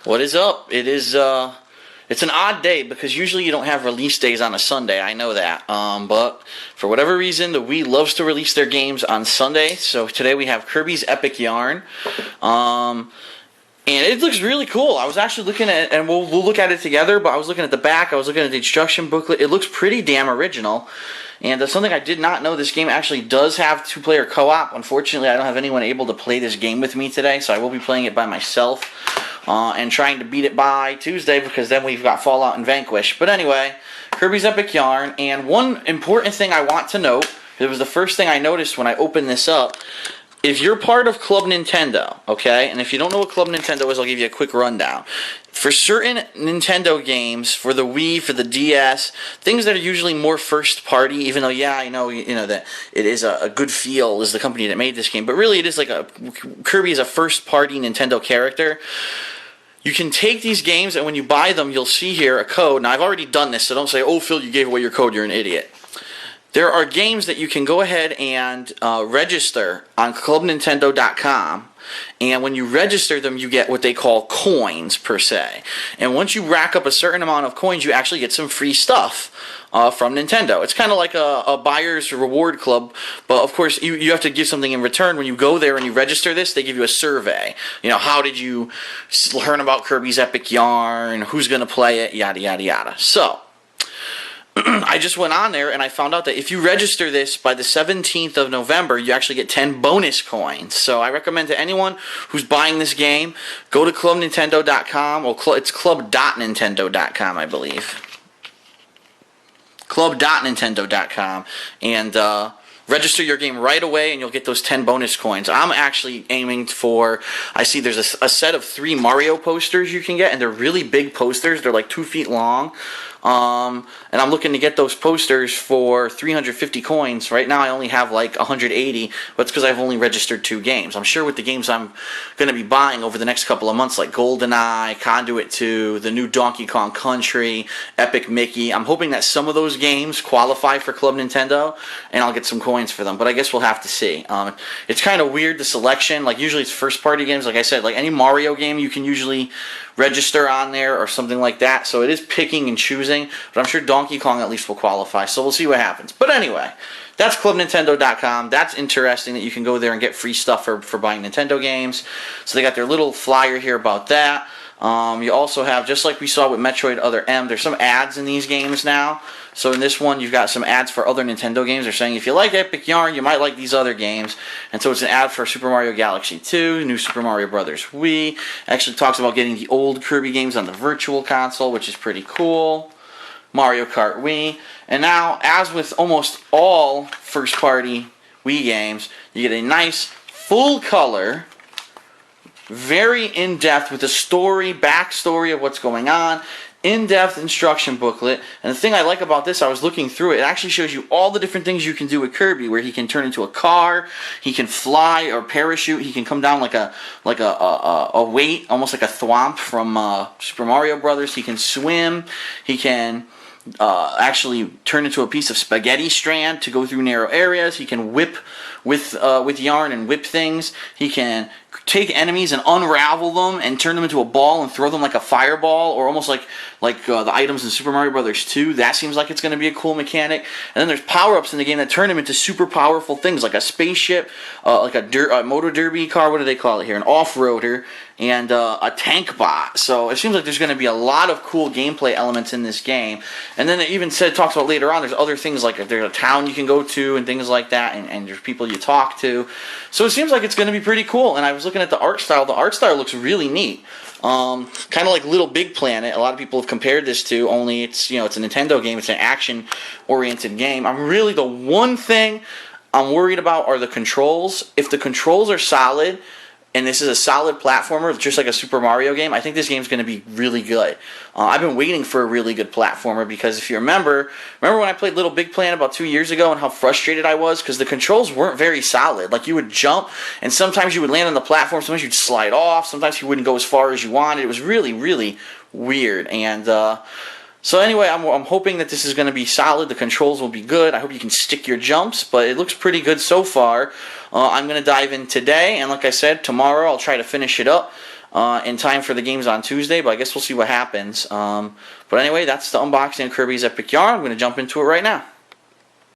What is up? It's an odd day because usually you don't have release days on a Sunday. I know that. But for whatever reason, the Wii loves to release their games on Sunday. So today we have Kirby's Epic Yarn. And it looks really cool. I was actually looking at, and we'll look at it together, but I was looking at the back, I was looking at the instruction booklet. It looks pretty damn original. And something I did not know, this game actually does have two-player co-op. Unfortunately, I don't have anyone able to play this game with me today, so I will be playing it by myself and trying to beat it by Tuesday, because then we've got Fallout and Vanquish. But anyway, Kirby's Epic Yarn, and one important thing I want to note, it was the first thing I noticed when I opened this up. If you're part of Club Nintendo, okay, and if you don't know what Club Nintendo is, I'll give you a quick rundown. For certain Nintendo games, for the Wii, for the DS, things that are usually more first party, even though, yeah, I know, that it is a Good Feel is the company that made this game, but really it is like Kirby is a first party Nintendo character. You can take these games, and when you buy them, you'll see here a code. Now, I've already done this, so don't say, oh, Phil, you gave away your code, you're an idiot. There are games that you can go ahead and register on ClubNintendo.com, and when you register them, you get what they call coins, per se. And once you rack up a certain amount of coins, you actually get some free stuff from Nintendo. It's kind of like a buyer's reward club, but of course, you have to give something in return. When you go there and you register this, they give you a survey. How did you learn about Kirby's Epic Yarn, who's going to play it, yada, yada, yada. So, I just went on there and I found out that if you register this by the 17th of November, you actually get 10 bonus coins. So I recommend to anyone who's buying this game, go to ClubNintendo.com, or it's club.nintendo.com, I believe. Club.nintendo.com, and register your game right away, and you'll get those 10 bonus coins. I'm actually aiming for, I see there's a set of 3 Mario posters you can get, and they're really big posters. They're like 2 feet long. And I'm looking to get those posters for 350 coins. Right now I only have like 180, but it's because I've only registered 2 games. I'm sure with the games I'm going to be buying over the next couple of months, like GoldenEye, Conduit 2, the new Donkey Kong Country, Epic Mickey, I'm hoping that some of those games qualify for Club Nintendo, and I'll get some coins for them, but I guess we'll have to see. It's kind of weird, the selection. Like, usually it's first party games. Like I said, like any Mario game you can usually register on there or something like that, so it is picking and choosing, but I'm sure Donkey Kong at least will qualify, so we'll see what happens. But anyway, that's ClubNintendo.com. That's interesting that you can go there and get free stuff for buying Nintendo games. So they got their little flyer here about that. You also have, just like we saw with Metroid Other M, there's some ads in these games now. So in this one, you've got some ads for other Nintendo games. They're saying if you like Epic Yarn, you might like these other games. And so it's an ad for Super Mario Galaxy 2, New Super Mario Brothers Wii. Actually talks about getting the old Kirby games on the Virtual Console, which is pretty cool. Mario Kart Wii. And now, as with almost all first-party Wii games, you get a nice, full-color, very in-depth, with a story, backstory of what's going on, in-depth instruction booklet. And the thing I like about this, I was looking through it, it actually shows you all the different things you can do with Kirby, where he can turn into a car, he can fly or parachute, he can come down like a weight, almost like a thwomp from Super Mario Brothers, he can swim, he can actually turn into a piece of spaghetti strand to go through narrow areas, he can whip with yarn and whip things, he can take enemies and unravel them and turn them into a ball and throw them like a fireball, or almost like the items in Super Mario Brothers 2. That seems like it's going to be a cool mechanic. And then there's power-ups in the game that turn them into super powerful things, like a spaceship, like a motor derby car, what do they call it here, an off-roader, and a tank bot. So it seems like there's going to be a lot of cool gameplay elements in this game. And then it even talks about later on, there's other things, like if there's a town you can go to and things like that, and there's people you talk to. So it seems like it's going to be pretty cool. And I was looking at the art style. The art style looks really neat. Kind of like Little Big Planet. A lot of people have compared this to, only it's a Nintendo game. It's an action-oriented game. The one thing I'm worried about are the controls. If the controls are solid, and this is a solid platformer, just like a Super Mario game, I think this game's going to be really good. I've been waiting for a really good platformer, because if you remember when I played Little Big Planet about 2 years ago, and how frustrated I was because the controls weren't very solid. Like, you would jump, and sometimes you would land on the platform, sometimes you'd slide off, sometimes you wouldn't go as far as you wanted. It was really, really weird. And so anyway, I'm hoping that this is going to be solid. The controls will be good. I hope you can stick your jumps, but it looks pretty good so far. I'm going to dive in today, and like I said, tomorrow I'll try to finish it up. in time for the games on Tuesday, but I guess we'll see what happens. But anyway, that's the unboxing of Kirby's Epic Yarn. I'm going to jump into it right now.